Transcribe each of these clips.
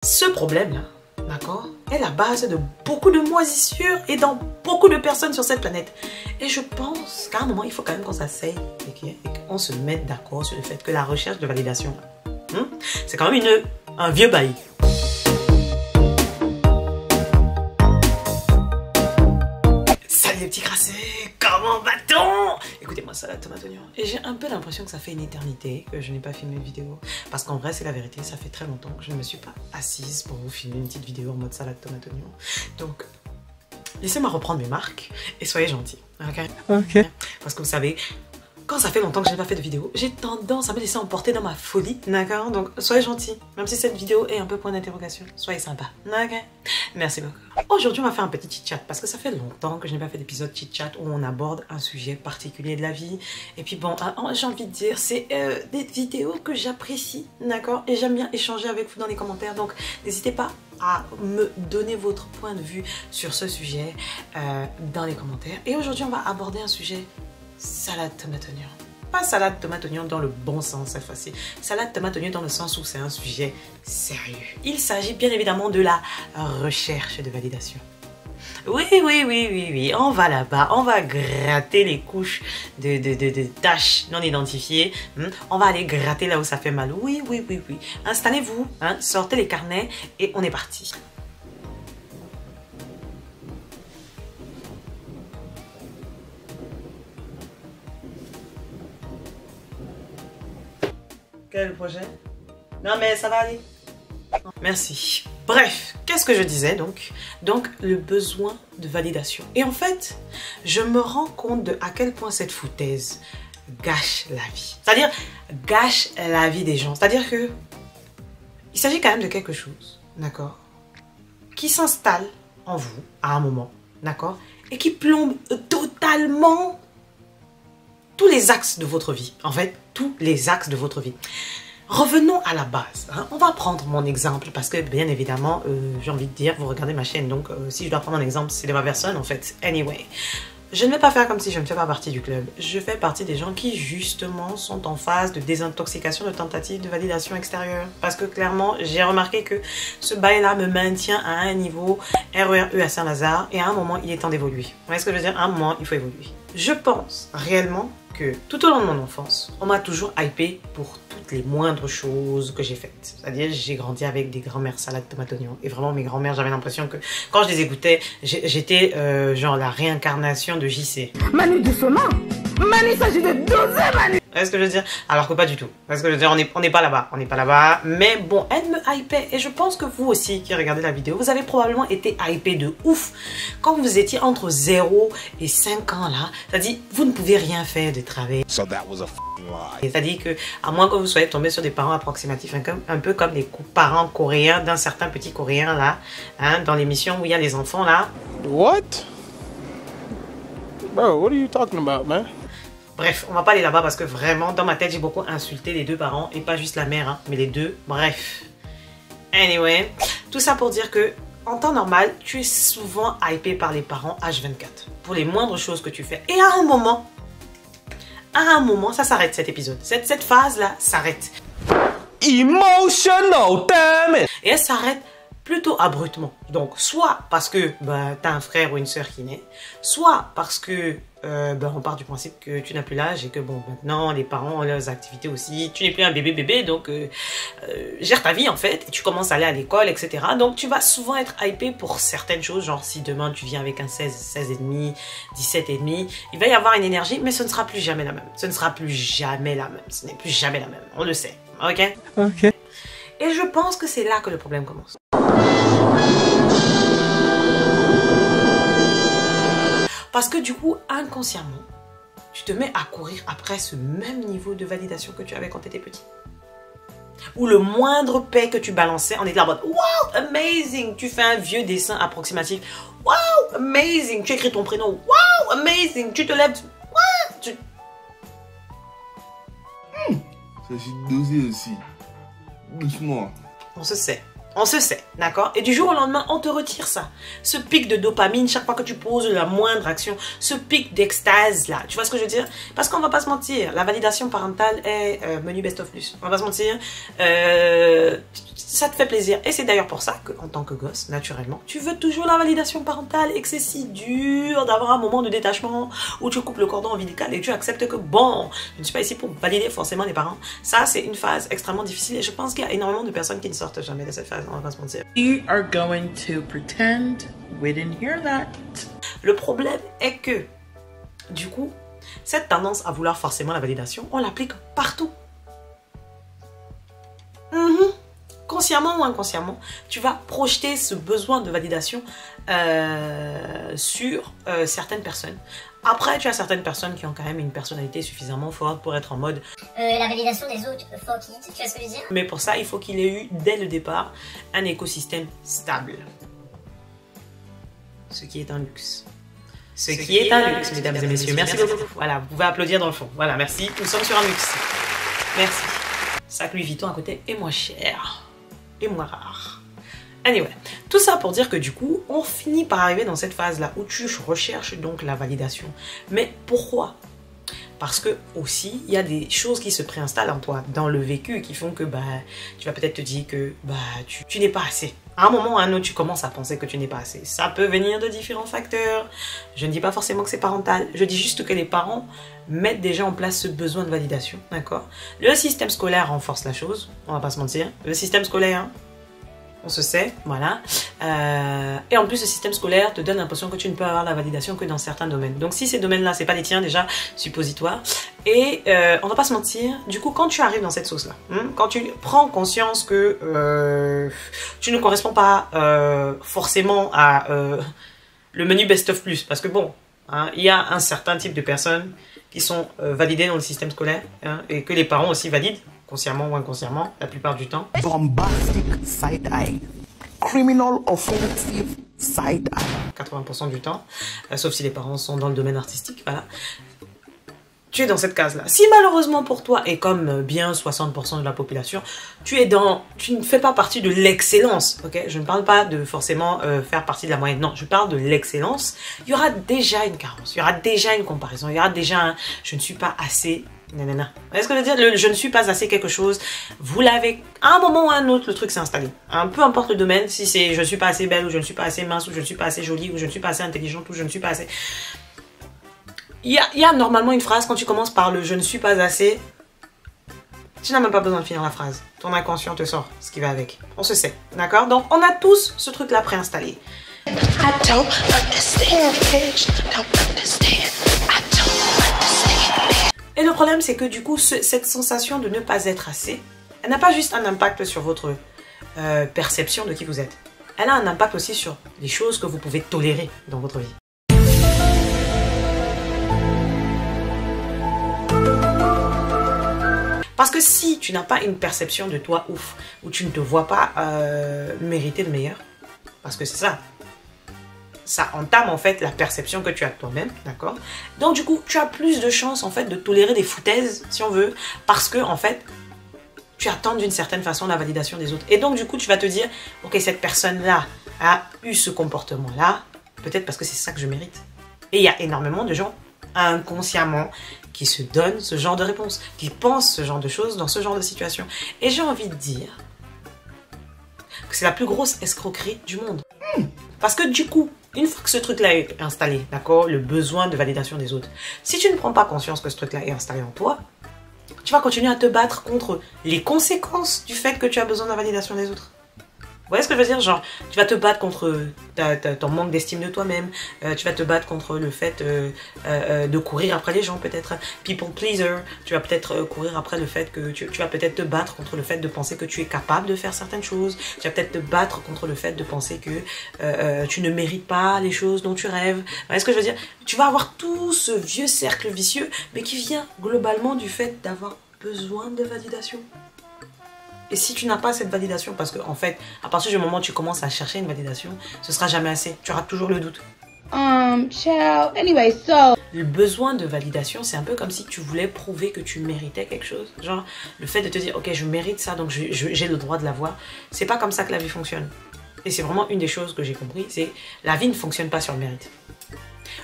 Ce problème-là, d'accord, est la base de beaucoup de moisissures et dans beaucoup de personnes sur cette planète. Et je pense qu'à un moment, il faut quand même qu'on s'asseye et qu'on se mette d'accord sur le fait que la recherche de validation, c'est quand même un vieux bail. Salut les petits crassés, comment va-t-on? Écoutez-moi ça, la tomate oignon. Et j'ai un peu l'impression que ça fait une éternité que je n'ai pas filmé de vidéo. Parce qu'en vrai, c'est la vérité, ça fait très longtemps que je ne me suis pas assise pour vous filmer une petite vidéo en mode salade tomate oignon. Donc, laissez-moi reprendre mes marques et soyez gentils. Ok. Parce que vous savez, quand ça fait longtemps que je n'ai pas fait de vidéo, j'ai tendance à me laisser emporter dans ma folie, d'accord? Donc, soyez gentils. Même si cette vidéo est un peu point d'interrogation, soyez sympa, ok? Merci beaucoup. Aujourd'hui, on va faire un petit chit-chat parce que ça fait longtemps que je n'ai pas fait d'épisode chit-chat où on aborde un sujet particulier de la vie. Et puis bon, j'ai envie de dire, c'est des vidéos que j'apprécie, d'accord? Et j'aime bien échanger avec vous dans les commentaires. Donc, n'hésitez pas à me donner votre point de vue sur ce sujet dans les commentaires. Et aujourd'hui, on va aborder un sujet salade tomate oignon. Pas salade tomate oignon dans le bon sens cette fois-ci. Salade tomate oignon dans le sens où c'est un sujet sérieux. Il s'agit bien évidemment de la recherche de validation. Oui, on va là-bas, on va gratter les couches de tâches non identifiées. On va aller gratter là où ça fait mal. Oui. Installez-vous, sortez les carnets et on est parti. Quel projet? Non mais ça va aller. Merci. Bref, qu'est-ce que je disais donc? Donc, le besoin de validation. Et en fait, je me rends compte de à quel point cette foutaise gâche la vie. C'est-à-dire, gâche la vie des gens. C'est-à-dire que il s'agit quand même de quelque chose, d'accord, qui s'installe en vous à un moment, d'accord, et qui plombe totalement tous les axes de votre vie. En fait, tous les axes de votre vie. Revenons à la base. On va prendre mon exemple parce que, bien évidemment, j'ai envie de dire, vous regardez ma chaîne, donc si je dois prendre un exemple, c'est de ma personne, en fait. Anyway, je ne vais pas faire comme si je ne fais pas partie du club. Je fais partie des gens qui, justement, sont en phase de désintoxication, de tentative de validation extérieure. Parce que, clairement, j'ai remarqué que ce bail-là me maintient à un niveau RERE à Saint-Lazare et à un moment, il est temps d'évoluer. Vous voyez ce que je veux dire? À un moment, il faut évoluer. Je pense réellement que tout au long de mon enfance, on m'a toujours hypé pour toutes les moindres choses que j'ai faites. C'est-à-dire, j'ai grandi avec des grands-mères salade tomate oignon. Et vraiment, mes grands-mères, j'avais l'impression que quand je les écoutais, j'étais genre la réincarnation de JC. Manu doucement. Manu, il s'agit de doser, Manu. Vous voyez ce que je veux dire? Alors que pas du tout. Parce que je veux dire, on n'est pas là-bas. On n'est pas là-bas. Mais bon, elle me hypait. Et je pense que vous aussi qui regardez la vidéo, vous avez probablement été hypé de ouf. Quand vous étiez entre 0 et 5 ans là, c'est-à-dire, vous ne pouvez rien faire de travers. So that was a f***ing lie. C'est-à-dire que, à moins que vous soyez tombé sur des parents approximatifs, un peu comme les parents coréens d'un certain petit coréen là, dans l'émission où il y a les enfants là. What? Bro, what are you talking about, man? Bref, on va pas aller là-bas parce que vraiment, dans ma tête, j'ai beaucoup insulté les deux parents et pas juste la mère, mais les deux. Bref. Anyway, tout ça pour dire que, en temps normal, tu es souvent hypé par les parents H24 pour les moindres choses que tu fais. Et à un moment, ça s'arrête cet épisode. Cette phase-là s'arrête. Emotional, damn it! Et elle s'arrête plutôt abruptement. Donc, soit parce que t'as un frère ou une soeur qui naît, soit parce que on part du principe que tu n'as plus l'âge et que bon, maintenant les parents ont leurs activités aussi, tu n'es plus un bébé, donc gère ta vie en fait, et tu commences à aller à l'école, etc. Donc tu vas souvent être hypé pour certaines choses, genre si demain tu viens avec un 16,5, 17,5, il va y avoir une énergie, mais ce ne sera plus jamais la même. Ce ne sera plus jamais la même, ce n'est plus jamais la même, on le sait, ok? Ok. Et je pense que c'est là que le problème commence. Parce que du coup, inconsciemment, tu te mets à courir après ce même niveau de validation que tu avais quand tu étais petit. Ou le moindre paix que tu balançais, on était là en mode « Wow, amazing !» Tu fais un vieux dessin approximatif. « Wow, amazing !» Tu écris ton prénom. « Wow, amazing !» Tu te lèves. « Wow !» tu... Ça, je suis dosé aussi. Doucement. On se sait. On se sait, d'accord? Et du jour au lendemain, on te retire ça. Ce pic de dopamine, chaque fois que tu poses la moindre action, ce pic d'extase là, tu vois ce que je veux dire? Parce qu'on va pas se mentir, la validation parentale est menu best of plus. On va pas se mentir, ça te fait plaisir. Et c'est d'ailleurs pour ça qu'en tant que gosse, naturellement, tu veux toujours la validation parentale et que c'est si dur d'avoir un moment de détachement où tu coupes le cordon ombilical et tu acceptes que bon, je ne suis pas ici pour valider forcément les parents. Ça, c'est une phase extrêmement difficile et je pense qu'il y a énormément de personnes qui ne sortent jamais de cette phase. On va pas se mentir. We are going to pretend we didn't hear that. Le problème est que, du coup, cette tendance à vouloir forcément la validation, on l'applique partout. Consciemment ou inconsciemment, tu vas projeter ce besoin de validation sur certaines personnes. Après, tu as certaines personnes qui ont quand même une personnalité suffisamment forte pour être en mode la validation des autres, fuck it, tu vois ce que je veux dire? mais pour ça, il faut qu'il ait eu dès le départ un écosystème stable. Ce qui est un luxe. Ce qui est un luxe, mesdames et messieurs. Merci beaucoup. Voilà, vous pouvez applaudir dans le fond. Voilà, merci. Nous sommes sur un luxe. Merci. Sac Louis Vuitton à côté est moins cher. Et moins rare. Anyway, tout ça pour dire que du coup, on finit par arriver dans cette phase-là où tu recherches donc la validation. Mais pourquoi? Parce que aussi, il y a des choses qui se préinstallent en toi, dans le vécu, qui font que tu vas peut-être te dire que tu n'es pas assez. À un moment ou à un autre, tu commences à penser que tu n'es pas assez. Ça peut venir de différents facteurs. Je ne dis pas forcément que c'est parental. Je dis juste que les parents mettent déjà en place ce besoin de validation, d'accord? Le système scolaire renforce la chose, on va pas se mentir. Le système scolaire, on se sait, voilà. Et en plus, le système scolaire te donne l'impression que tu ne peux avoir la validation que dans certains domaines. Donc si ces domaines-là, c'est pas les tiens déjà, suppositoire. Et on va pas se mentir, du coup, quand tu arrives dans cette sauce-là, quand tu prends conscience que tu ne corresponds pas forcément à le menu best of plus, parce que bon, il y a un certain type de personnes qui sont validées dans le système scolaire et que les parents aussi valident, consciemment ou inconsciemment, la plupart du temps. Bombastic side-eye. Criminal offensive side-eye. 80% du temps, sauf si les parents sont dans le domaine artistique, voilà. Tu es dans cette case-là. Si malheureusement pour toi, et comme bien 60% de la population, tu ne fais pas partie de l'excellence, ok? Je ne parle pas de forcément faire partie de la moyenne, non, je parle de l'excellence. Il y aura déjà une carence, il y aura déjà une comparaison, il y aura déjà un « je ne suis pas assez ». Nanana. Vous voyez ce que je veux dire? Le je ne suis pas assez quelque chose, vous l'avez, à un moment ou à un autre, le truc s'est installé. Peu importe le domaine, si c'est je ne suis pas assez belle, ou je ne suis pas assez mince, ou je ne suis pas assez jolie, ou je ne suis pas assez intelligente, ou je ne suis pas assez... Il y a normalement une phrase, quand tu commences par le je ne suis pas assez, tu n'as même pas besoin de finir la phrase. Ton inconscient te sort ce qui va avec. On se sait, d'accord? Donc on a tous ce truc-là préinstallé. I don't understand, bitch. Don't understand. I don't understand. Et le problème, c'est que du coup, cette sensation de ne pas être assez, elle n'a pas juste un impact sur votre perception de qui vous êtes. Elle a un impact aussi sur les choses que vous pouvez tolérer dans votre vie. Parce que si tu n'as pas une perception de toi ouf, où tu ne te vois pas mériter le meilleur, parce que c'est ça, ça entame en fait la perception que tu as de toi-même, d'accord? Donc du coup, tu as plus de chances en fait de tolérer des foutaises, si on veut, parce que en fait, tu attends d'une certaine façon la validation des autres. Et donc du coup, tu vas te dire, ok, cette personne-là a eu ce comportement-là, peut-être parce que c'est ça que je mérite. Et il y a énormément de gens inconsciemment qui se donnent ce genre de réponse, qui pensent ce genre de choses dans ce genre de situation. Et j'ai envie de dire que c'est la plus grosse escroquerie du monde. Parce que du coup, une fois que ce truc-là est installé, d'accord, le besoin de validation des autres, si tu ne prends pas conscience que ce truc-là est installé en toi, tu vas continuer à te battre contre les conséquences du fait que tu as besoin de la validation des autres. Vous voyez ce que je veux dire? Genre, tu vas te battre contre ton manque d'estime de toi-même, tu vas te battre contre le fait de courir après les gens, peut-être people pleaser, tu vas peut-être courir après le fait que tu vas peut-être te battre contre le fait de penser que tu es capable de faire certaines choses, tu vas peut-être te battre contre le fait de penser que tu ne mérites pas les choses dont tu rêves. Vous voyez ce que je veux dire? Tu vas avoir tout ce vieux cercle vicieux, mais qui vient globalement du fait d'avoir besoin de validation. Et si tu n'as pas cette validation, parce que en fait, à partir du moment où tu commences à chercher une validation, ce sera jamais assez. Tu auras toujours le doute. Ciao. Anyway, so le besoin de validation, c'est un peu comme si tu voulais prouver que tu méritais quelque chose. Genre, le fait de te dire, ok, je mérite ça, donc j'ai le droit de l'avoir. C'est pas comme ça que la vie fonctionne. Et c'est vraiment une des choses que j'ai compris, c'est la vie ne fonctionne pas sur le mérite.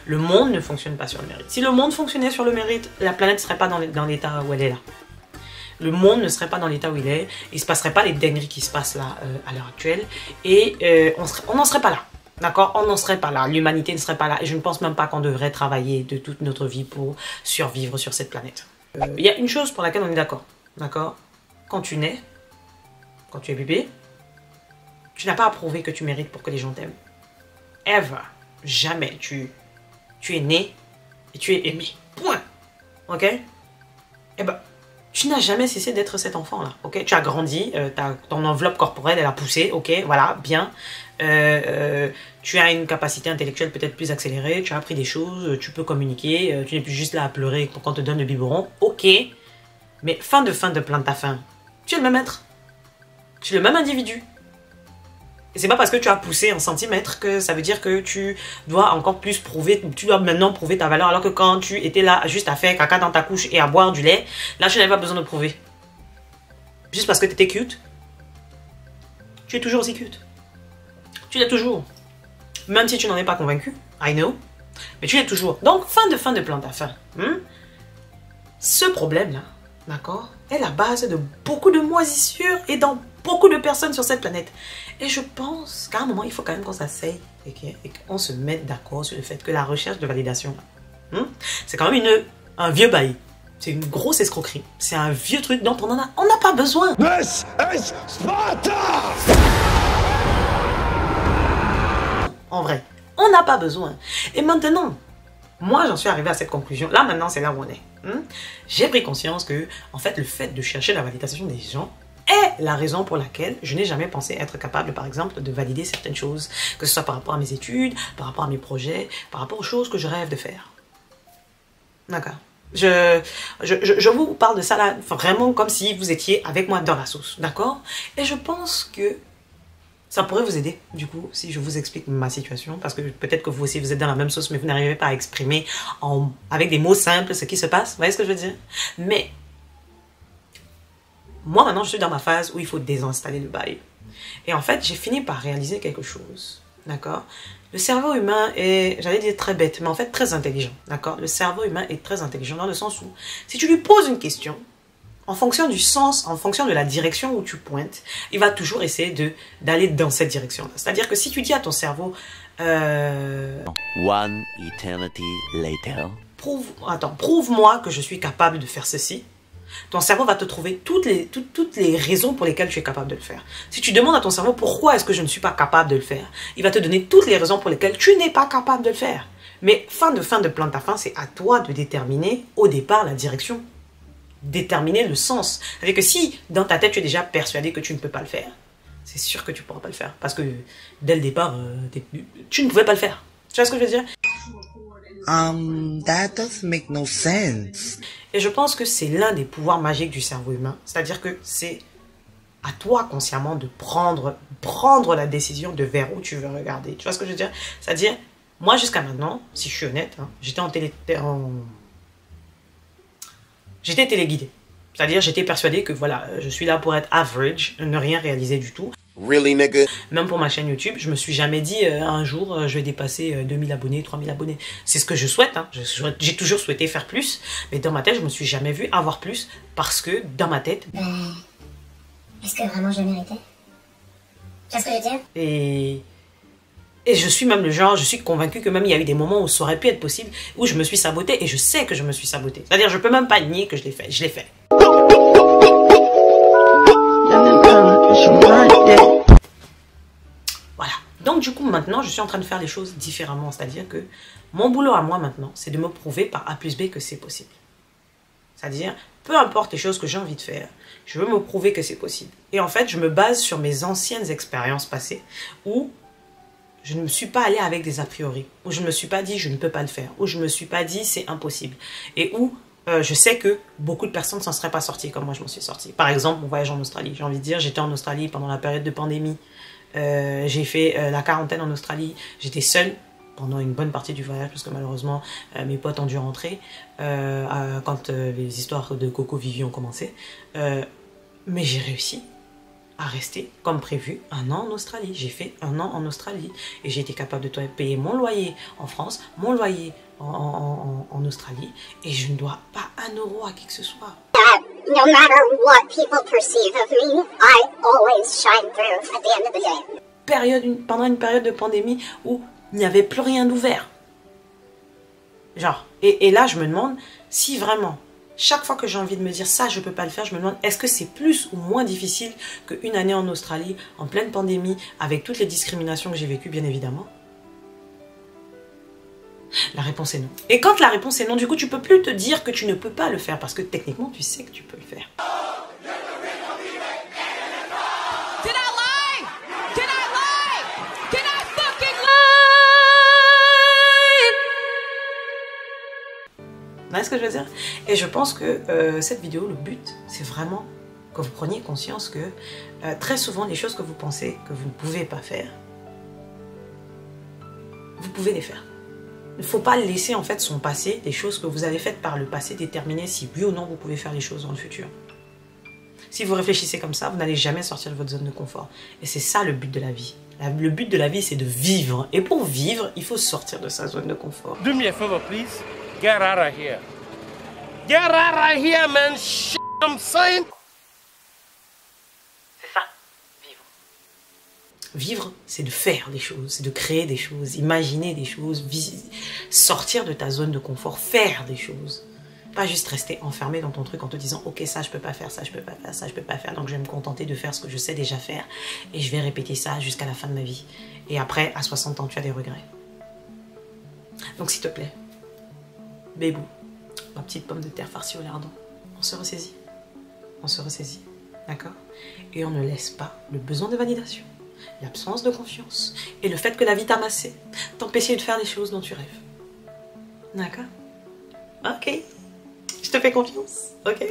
Le monde ne fonctionne pas sur le mérite. Si le monde fonctionnait sur le mérite, la planète ne serait pas dans l'état où elle est là. Le monde ne serait pas dans l'état où il est. Il ne se passerait pas les dingueries qui se passent là à l'heure actuelle. Et on n'en serait pas là. D'accord? On n'en serait pas là. L'humanité ne serait pas là. Et je ne pense même pas qu'on devrait travailler de toute notre vie pour survivre sur cette planète. Il y a une chose pour laquelle on est d'accord. D'accord? Quand tu nais, quand tu es bébé, tu n'as pas à prouver que tu mérites pour que les gens t'aiment. Ever. Jamais. Tu es né et tu es aimé. Point. Ok? Eh ben, tu n'as jamais cessé d'être cet enfant-là. Ok? Tu as grandi, ton enveloppe corporelle, elle a poussé. Ok? Voilà, bien. Tu as une capacité intellectuelle peut-être plus accélérée. Tu as appris des choses, tu peux communiquer. Tu n'es plus juste là à pleurer quand on te donne le biberon. Ok? Mais fin de plante ta faim. Tu es le même être. Tu es le même individu. Et c'est pas parce que tu as poussé en centimètres que ça veut dire que tu dois encore plus prouver, tu dois maintenant prouver ta valeur, alors que quand tu étais là juste à faire caca dans ta couche et à boire du lait, là tu n'avais pas besoin de prouver. Juste parce que tu étais cute, tu es toujours aussi cute. Tu l'es toujours. Même si tu n'en es pas convaincu, I know, mais tu l'es toujours. Donc fin de plante à fin. Ce problème-là, d'accord, est la base de beaucoup de moisissures et dans beaucoup de personnes sur cette planète. Et je pense qu'à un moment, il faut quand même qu'on s'asseye et qu'on se mette d'accord sur le fait que la recherche de validation, c'est quand même un vieux bail. C'est une grosse escroquerie. C'est un vieux truc dont on n'a pas besoin. This is Sparta! En vrai, on n'a pas besoin. Et maintenant, moi, j'en suis arrivée à cette conclusion. Là, maintenant, c'est là où on est. J'ai pris conscience que, en fait, le fait de chercher la validation des gens est la raison pour laquelle je n'ai jamais pensé être capable, par exemple, de valider certaines choses, que ce soit par rapport à mes études, par rapport à mes projets, par rapport aux choses que je rêve de faire. D'accord. Je vous parle de ça là, vraiment comme si vous étiez avec moi dans la sauce, d'accord? Et je pense que ça pourrait vous aider, du coup, si je vous explique ma situation, parce que peut-être que vous aussi, vous êtes dans la même sauce, mais vous n'arrivez pas à exprimer avec des mots simples ce qui se passe, vous voyez ce que je veux dire? Mais moi, maintenant, je suis dans ma phase où il faut désinstaller le bail. Et en fait, j'ai fini par réaliser quelque chose, d'accord? Le cerveau humain est, j'allais dire très bête, mais en fait très intelligent, d'accord? Le cerveau humain est très intelligent dans le sens où, si tu lui poses une question, en fonction du sens, en fonction de la direction où tu pointes, il va toujours essayer d'aller dans cette direction-là. C'est-à-dire que si tu dis à ton cerveau... One eternity later. Prouve-moi que je suis capable de faire ceci. Ton cerveau va te trouver toutes les raisons pour lesquelles tu es capable de le faire. Si tu demandes à ton cerveau pourquoi est-ce que je ne suis pas capable de le faire, il va te donner toutes les raisons pour lesquelles tu n'es pas capable de le faire. Mais fin de plante à fin, c'est à toi de déterminer au départ la direction. Déterminer le sens. C'est-à-dire que si dans ta tête tu es déjà persuadé que tu ne peux pas le faire, c'est sûr que tu ne pourras pas le faire. Parce que dès le départ, tu ne pouvais pas le faire. Tu vois ce que je veux dire? That doesn't make no sense. Et je pense que c'est l'un des pouvoirs magiques du cerveau humain. C'est-à-dire que c'est à toi consciemment de prendre la décision de vers où tu veux regarder. Tu vois ce que je veux dire? C'est-à-dire, moi jusqu'à maintenant, si je suis honnête, j'étais téléguidée. C'est-à-dire, j'étais persuadée que voilà, je suis là pour être average, ne rien réaliser du tout. Really, nigga? Même pour ma chaîne YouTube, je me suis jamais dit un jour je vais dépasser 2000 abonnés, 3000 abonnés. C'est ce que je souhaite. J'ai toujours souhaité faire plus, mais dans ma tête, je me suis jamais vu avoir plus parce que dans ma tête. Est-ce que vraiment je le méritais? Tu vois ce que je veux dire? Et je suis même le genre, je suis convaincue que même il y a eu des moments où ça aurait pu être possible, où je me suis sabotée et je sais que je me suis sabotée. C'est-à-dire, je peux même pas nier que je l'ai fait. Je l'ai fait. Voilà. Donc du coup maintenant je suis en train de faire les choses différemment. C'est-à-dire que mon boulot à moi maintenant, c'est de me prouver par A plus B que c'est possible. C'est-à-dire, peu importe les choses que j'ai envie de faire, je veux me prouver que c'est possible. Et en fait, je me base sur mes anciennes expériences passées où je ne me suis pas allée avec des a priori, où je ne me suis pas dit je ne peux pas le faire, où je ne me suis pas dit c'est impossible, et où je sais que beaucoup de personnes ne s'en seraient pas sorties comme moi je m'en suis sortie. Par exemple, mon voyage en Australie. J'ai envie de dire, j'étais en Australie pendant la période de pandémie. J'ai fait la quarantaine en Australie. J'étais seule. pendant une bonne partie du voyage, parce que malheureusement, mes potes ont dû rentrer quand les histoires de Coco Vivi ont commencé. Mais j'ai réussi à rester, comme prévu, 1 an en Australie. J'ai fait 1 an en Australie. Et j'ai été capable de payer mon loyer en France, mon loyer en Australie. Et je ne dois pas 1 euro à qui que ce soit. No matter what people perceive of me, I always shine through at the end of the day. Pendant une période de pandémie où il n'y avait plus rien d'ouvert. Genre, et là je me demande si vraiment, chaque fois que j'ai envie de me dire ça, je peux pas le faire, je me demande est-ce que c'est plus ou moins difficile qu'une année en Australie, en pleine pandémie, avec toutes les discriminations que j'ai vécues, bien évidemment. La réponse est non. Et quand la réponse est non, du coup, tu peux plus te dire que tu ne peux pas le faire parce que techniquement, tu sais que tu peux le faire. Vous voyez ce que je veux dire? Et je pense que cette vidéo, le but, c'est vraiment que vous preniez conscience que très souvent, les choses que vous pensez que vous ne pouvez pas faire, vous pouvez les faire. Il ne faut pas laisser en fait son passé, les choses que vous avez faites par le passé, déterminer si oui ou non vous pouvez faire les choses dans le futur. Si vous réfléchissez comme ça, vous n'allez jamais sortir de votre zone de confort. Et c'est ça le but de la vie. Le but de la vie, c'est de vivre. Et pour vivre, il faut sortir de sa zone de confort. Do me a favor, please. Get out of here. Get out of here, man. Shit, I'm saying. C'est ça, vivre. Vivre, c'est de faire des choses, c'est de créer des choses, imaginer des choses, sortir de ta zone de confort, faire des choses. Pas juste rester enfermé dans ton truc en te disant ok, ça je peux pas faire, ça je peux pas faire, ça je peux pas faire, donc je vais me contenter de faire ce que je sais déjà faire et je vais répéter ça jusqu'à la fin de ma vie. Et après, à 60 ans, tu as des regrets. Donc s'il te plaît, bébou, ma petite pomme de terre farcie au lardon, on se ressaisit. On se ressaisit, d'accord? Et on ne laisse pas le besoin de validation, l'absence de confiance et le fait que la vie t'a massé t'empêcher de faire les choses dont tu rêves. D'accord? Ok. Je te fais confiance, ok?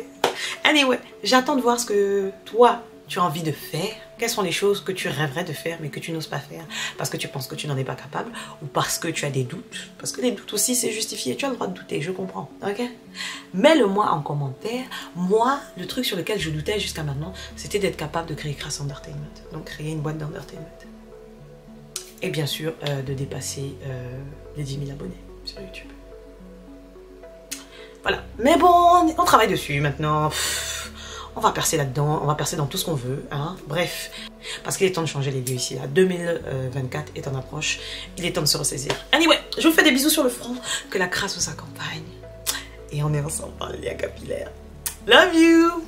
Anyway, j'attends de voir ce que toi, tu as envie de faire. Quelles sont les choses que tu rêverais de faire mais que tu n'oses pas faire parce que tu penses que tu n'en es pas capable ou parce que tu as des doutes. Parce que les doutes aussi, c'est justifié. Tu as le droit de douter, je comprends, ok? Mets-le-moi en commentaire. Moi, le truc sur lequel je doutais jusqu'à maintenant, c'était d'être capable de créer Crass Entertainment. Donc, créer une boîte d'entertainment. Et bien sûr, de dépasser les 10 000 abonnés sur YouTube. Voilà, mais bon, on travaille dessus maintenant. On va percer là-dedans, on va percer dans tout ce qu'on veut, hein. Bref, parce qu'il est temps de changer les lieux ici, là. 2024 est en approche, il est temps de se ressaisir. Anyway, je vous fais des bisous sur le front, que la crasse vous accompagne. Et on est ensemble dans le lien capillaire. Love you!